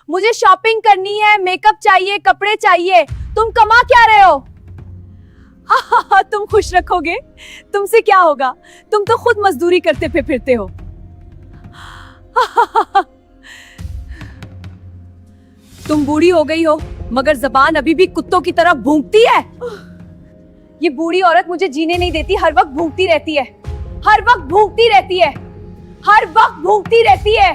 मुझे शॉपिंग करनी है, मेकअप चाहिए, कपड़े चाहिए। तुम कमा क्या रहे हो? तुम खुश रखोगे? तुमसे क्या होगा? तुम तो खुद मजदूरी करते फिरते हो। तुम बूढ़ी हो गई हो, मगर जबान अभी भी कुत्तों की तरह भौंकती है। ये बूढ़ी औरत मुझे जीने नहीं देती, हर वक्त भौंकती रहती है, हर वक्त भौंकती रहती है, हर वक्त भौंकती रहती है।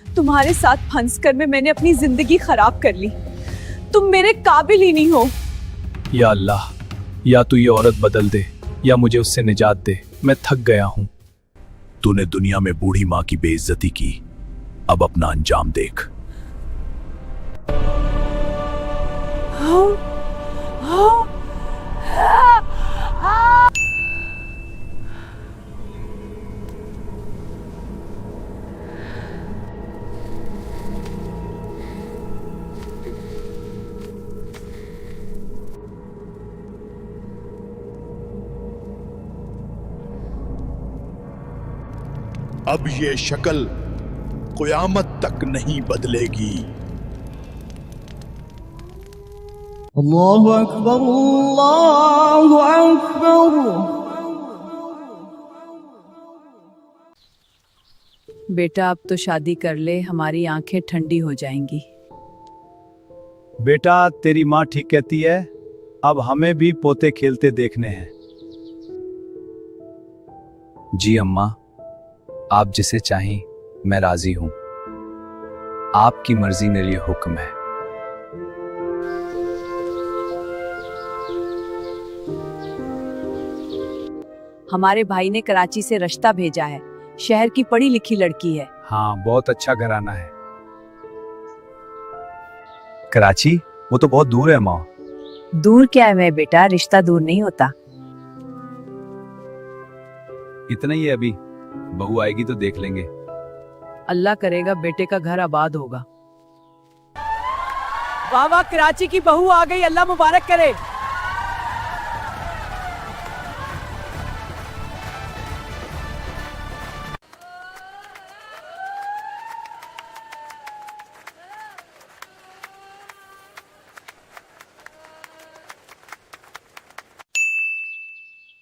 तुम्हारे साथ फंस कर मैंने अपनी जिंदगी खराब कर ली। तुम मेरे काबिल ही नहीं हो। या अल्लाह, या तू ये औरत बदल दे या मुझे उससे निजात दे। मैं थक गया हूँ। तूने दुनिया में बूढ़ी माँ की बेइज्जती की, अब अपना अंजाम देख। अब ये शक्ल क़यामत तक नहीं बदलेगी। अल्लाहु अकबर, अल्लाहु अकबर। बेटा अब तो शादी कर ले, हमारी आंखें ठंडी हो जाएंगी। बेटा तेरी माँ ठीक कहती है, अब हमें भी पोते खेलते देखने हैं। जी अम्मा, आप जिसे चाहें मैं राजी हूं। आपकी मर्जी मेरे लिए हुक्म है। हमारे भाई ने कराची से रिश्ता भेजा है, शहर की पढ़ी लिखी लड़की है। हाँ, बहुत अच्छा घराना है। कराची? वो तो बहुत दूर है माँ। दूर क्या है मैं बेटा, रिश्ता दूर नहीं होता। इतना ही है अभी, बहू आएगी तो देख लेंगे। अल्लाह करेगा बेटे का घर आबाद होगा। वाह वाह, कराची की बहू आ गई, अल्लाह मुबारक करे।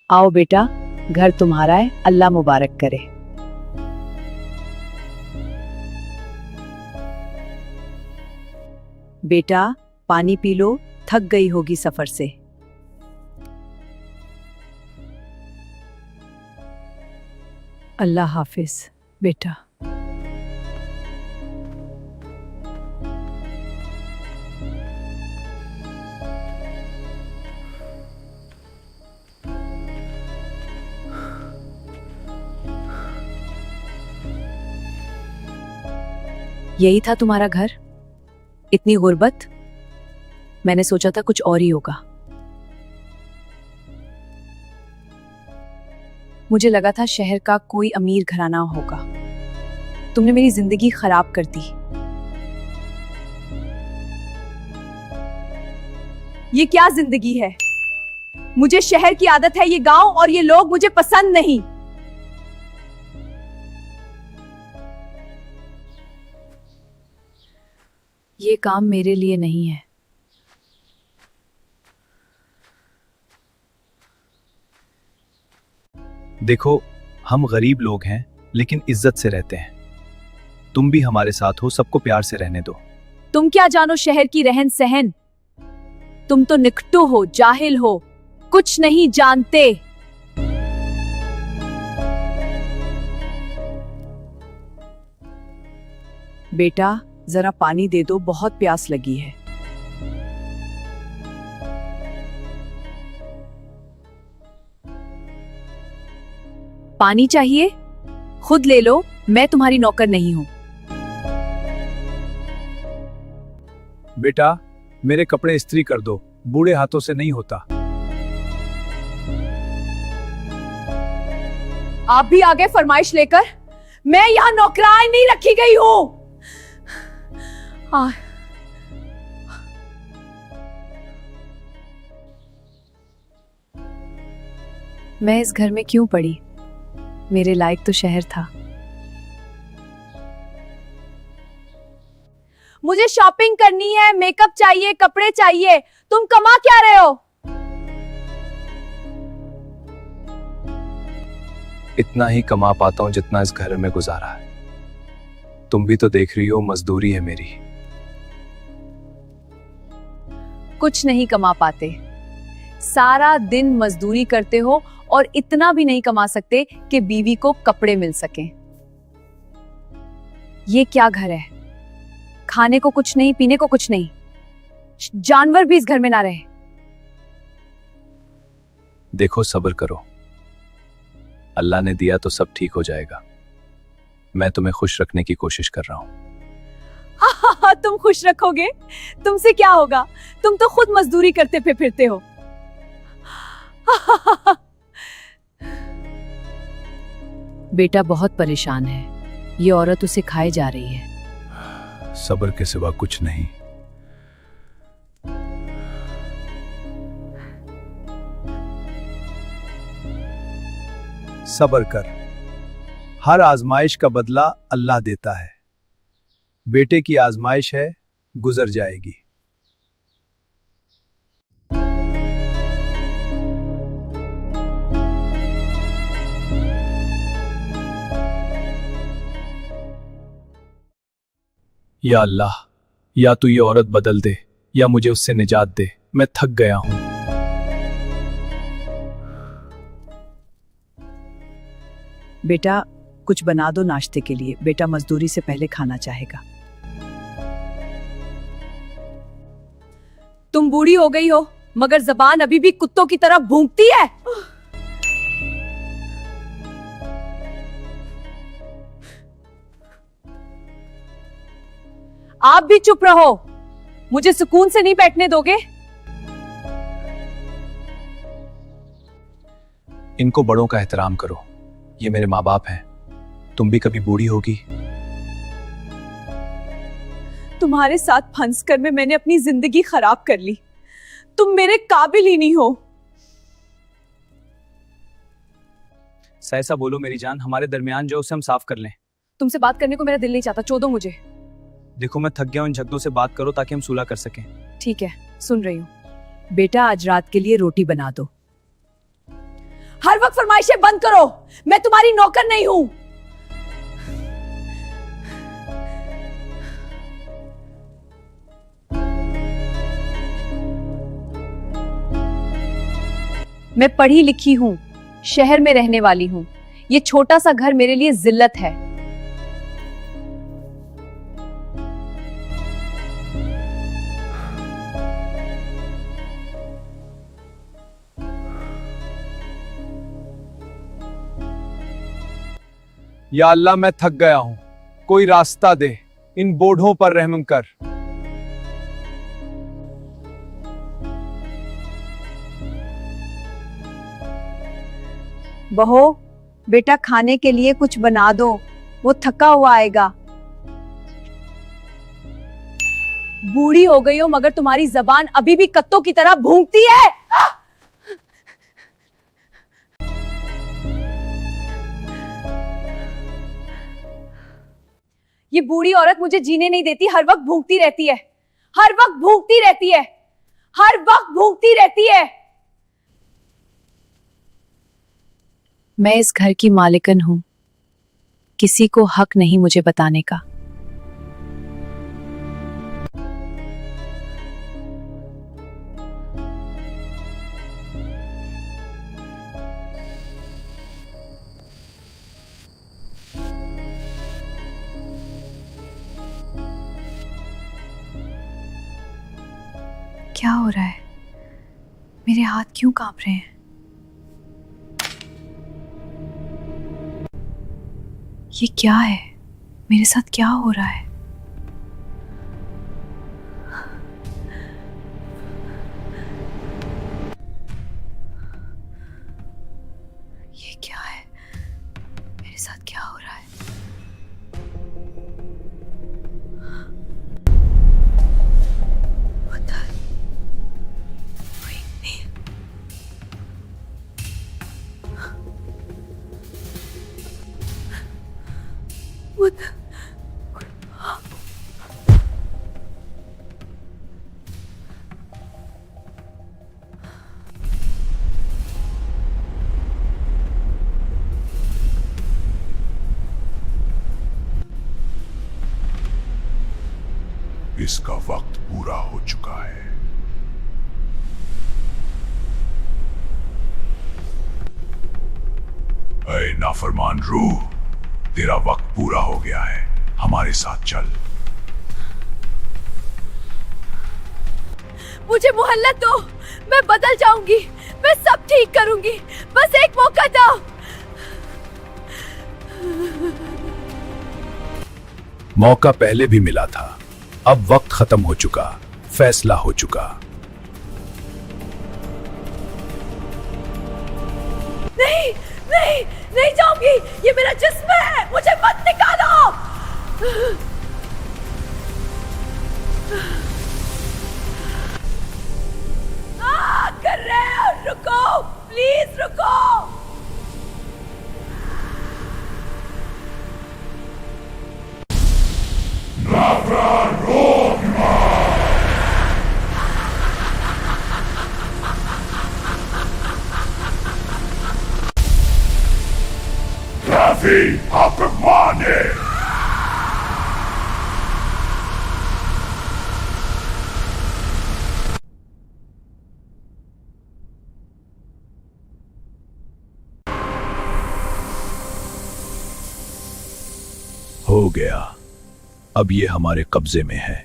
आओ बेटा, घर तुम्हारा है, अल्लाह मुबारक करे। बेटा पानी पी लो, थक गई होगी सफर से। अल्लाह हाफिज बेटा। यही था तुम्हारा घर? इतनी गुर्बत? मैंने सोचा था कुछ और ही होगा। मुझे लगा था शहर का कोई अमीर घराना होगा। तुमने मेरी जिंदगी खराब कर दी। ये क्या जिंदगी है? मुझे शहर की आदत है, ये गांव और ये लोग मुझे पसंद नहीं। ये काम मेरे लिए नहीं है। देखो, हम गरीब लोग हैं लेकिन इज्जत से रहते हैं। तुम भी हमारे साथ हो, सबको प्यार से रहने दो। तुम क्या जानो शहर की रहन सहन? तुम तो निकटू हो, जाहिल हो, कुछ नहीं जानते। बेटा जरा पानी दे दो, बहुत प्यास लगी है। पानी चाहिए? खुद ले लो, मैं तुम्हारी नौकर नहीं हूं। बेटा मेरे कपड़े इस्त्री कर दो, बूढ़े हाथों से नहीं होता। आप भी आगे फरमाइश लेकर? मैं यहाँ नौकरानी नहीं रखी गई हूं। मैं इस घर में क्यों पड़ी? मेरे लायक तो शहर था। मुझे शॉपिंग करनी है, मेकअप चाहिए, कपड़े चाहिए। तुम कमा क्या रहे हो? इतना ही कमा पाता हूं जितना इस घर में गुजारा है। तुम भी तो देख रही हो, मजदूरी है मेरी। कुछ नहीं कमा पाते, सारा दिन मजदूरी करते हो और इतना भी नहीं कमा सकते कि बीवी को कपड़े मिल सकें। ये क्या घर है? खाने को कुछ नहीं, पीने को कुछ नहीं, जानवर भी इस घर में ना रहे। देखो, सब्र करो, अल्लाह ने दिया तो सब ठीक हो जाएगा। मैं तुम्हें खुश रखने की कोशिश कर रहा हूं। तुम खुश रखोगे? तुमसे क्या होगा? तुम तो खुद मजदूरी करते फिरते हो। बेटा बहुत परेशान है, ये औरत उसे खाए जा रही है। सब्र के सिवा कुछ नहीं। सब्र कर, हर आजमाइश का बदला अल्लाह देता है। बेटे की आजमाइश है, गुजर जाएगी। या अल्लाह, या तू ये औरत बदल दे या मुझे उससे निजात दे। मैं थक गया हूं। बेटा कुछ बना दो नाश्ते के लिए। बेटा मजदूरी से पहले खाना चाहेगा। तुम बूढ़ी हो गई हो, मगर जबान अभी भी कुत्तों की तरह भौंकती है। आप भी चुप रहो, मुझे सुकून से नहीं बैठने दोगे? इनको बड़ों का एहतराम करो, ये मेरे माँ बाप हैं। तुम भी कभी बूढ़ी होगी। तुम्हारे साथ फंस कर मैंने अपनी जिंदगी खराब कर ली। तुम मेरे काबिल ही नहीं हो। ऐसा बोलो मेरी जान, हमारे दरमियान जो उसे हम साफ कर लें। तुमसे बात करने को मेरा दिल नहीं चाहता, छोड़ दो मुझे। देखो, मैं थक गया हूं, इन झगड़ों से बात करो ताकि हम सुलह कर सकें। ठीक है, सुन रही हूँ। बेटा आज रात के लिए रोटी बना दो। हर वक्त फरमाइशें बंद करो, मैं तुम्हारी नौकर नहीं हूं। मैं पढ़ी लिखी हूं, शहर में रहने वाली हूं। ये छोटा सा घर मेरे लिए जिल्लत है। या अल्लाह, मैं थक गया हूं, कोई रास्ता दे, इन बूढ़ों पर रहम कर। बहू बेटा खाने के लिए कुछ बना दो, वो थका हुआ आएगा। बूढ़ी हो गई हो मगर तुम्हारी जबान अभी भी कत्तों की तरह भौंकती है। ये बूढ़ी औरत मुझे जीने नहीं देती, हर वक्त भूखती रहती है, हर वक्त भूखती रहती है, हर वक्त भूखती रहती है। मैं इस घर की मालिकन हूं, किसी को हक नहीं मुझे बताने का। क्या हो रहा है? मेरे हाथ क्यों कांप रहे हैं? ये क्या है? मेरे साथ क्या हो रहा है? ये क्या है? मेरे साथ क्या हो रहा है? What the? Wait, me. What the? इसका वक्त पूरा हो चुका है। ऐ नाफरमान रूह, तेरा वक्त पूरा हो गया है, हमारे साथ चल। मुझे मोहल्लत दो, मैं बदल जाऊंगी, मैं सब ठीक करूंगी, बस एक मौका दो। मौका पहले भी मिला था, अब वक्त खत्म हो चुका, फैसला हो चुका। नहीं नहीं नहीं जाऊंगी, ये मेरा जिस्म है, मुझे मत निकालो। कर रहे हो, रुको, प्लीज रुको। Rafi, Apamane! हो गया, अब ये हमारे कब्जे में है।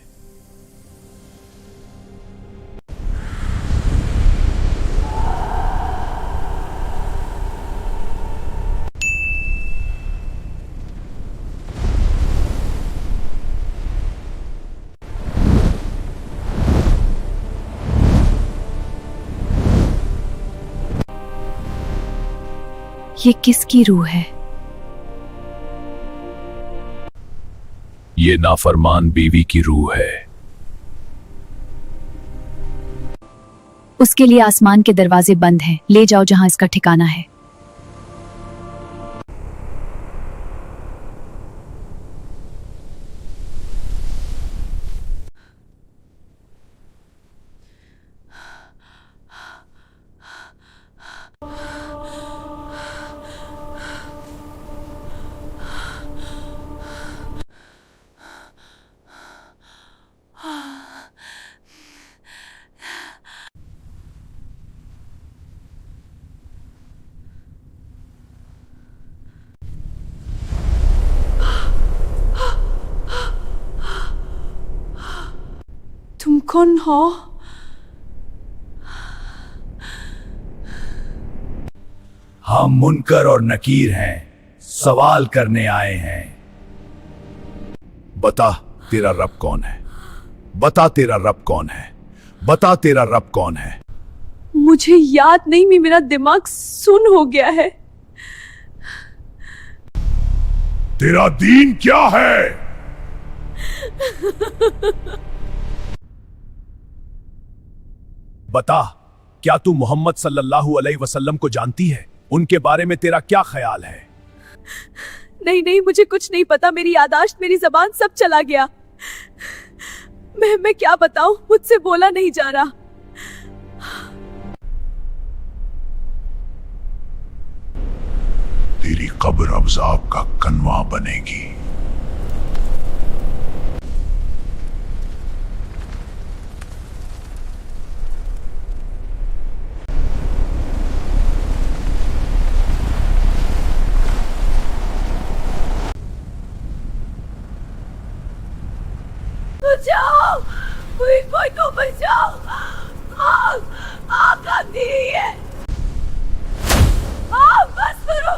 ये किसकी रूह है? ये नाफरमान बीवी की रूह है। उसके लिए आसमान के दरवाजे बंद हैं, ले जाओ जहां इसका ठिकाना है। तुम कौन हो? हम मुनकर और नकीर हैं, सवाल करने आए हैं। बता तेरा रब कौन है? बता तेरा रब कौन है? बता तेरा रब कौन है? मुझे याद नहीं, मेरा दिमाग सुन हो गया है। तेरा दीन क्या है? बता, क्या तू मोहम्मद सल्लल्लाहु अलैहि वसल्लम को जानती है? उनके बारे में तेरा क्या ख्याल है? नहीं नहीं, मुझे कुछ नहीं पता, मेरी यादाश्त, मेरी जबान सब चला गया। मैं क्या बताऊं, मुझसे बोला नहीं जा रहा। तेरी कब्र अज़ाब का कनवा बनेगी। बचाओ, कोई तो बचाओ। आग आती रही है। बस करो।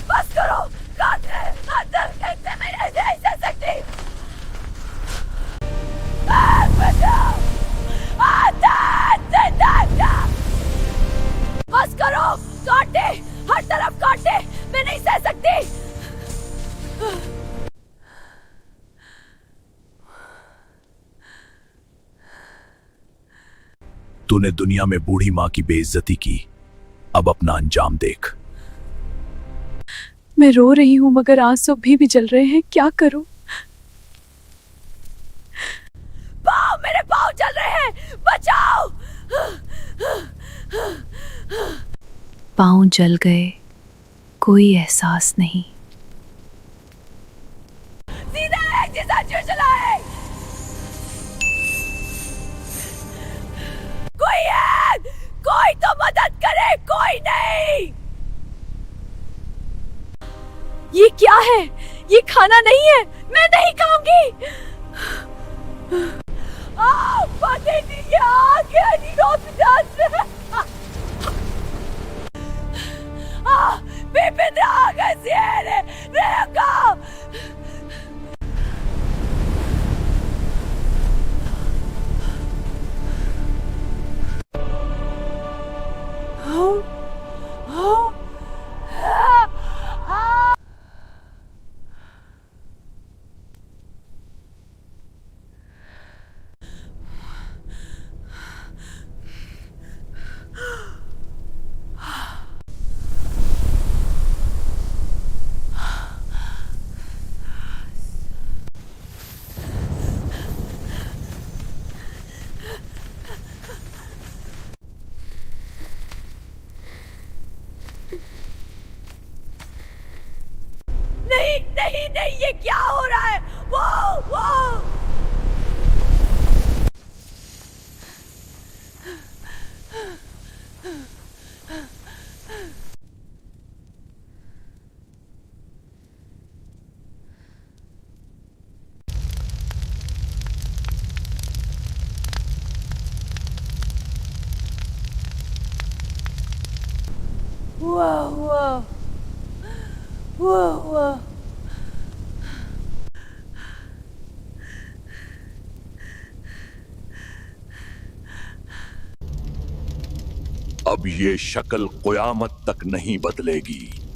बस करो, काट रहे, कहते मैं नहीं सह सकती। बचाओ, बस करो, काटे, हर तरफ काटे, मैं नहीं सह सकती। तूने दुनिया में बूढ़ी माँ की बेइज्जती की, अब अपना अंजाम देख। मैं रो रही हूँ मगर आंसू भी जल रहे हैं, क्या करूं? मेरे पाँव जल रहे हैं, बचाओ। पांव जल गए, कोई एहसास नहीं। सीधा एक जैसा चुचला है। कोई है, कोई तो मदद करे, कोई नहीं। ये क्या है? ये खाना नहीं है, मैं नहीं खाऊंगी। पता नहीं ये आगे नहीं रोक Pipi draga siere! Rega! नहीं नहीं नहीं, ये क्या हो रहा है? वो Whoa. अब ये शक्ल क़यामत तक नहीं बदलेगी।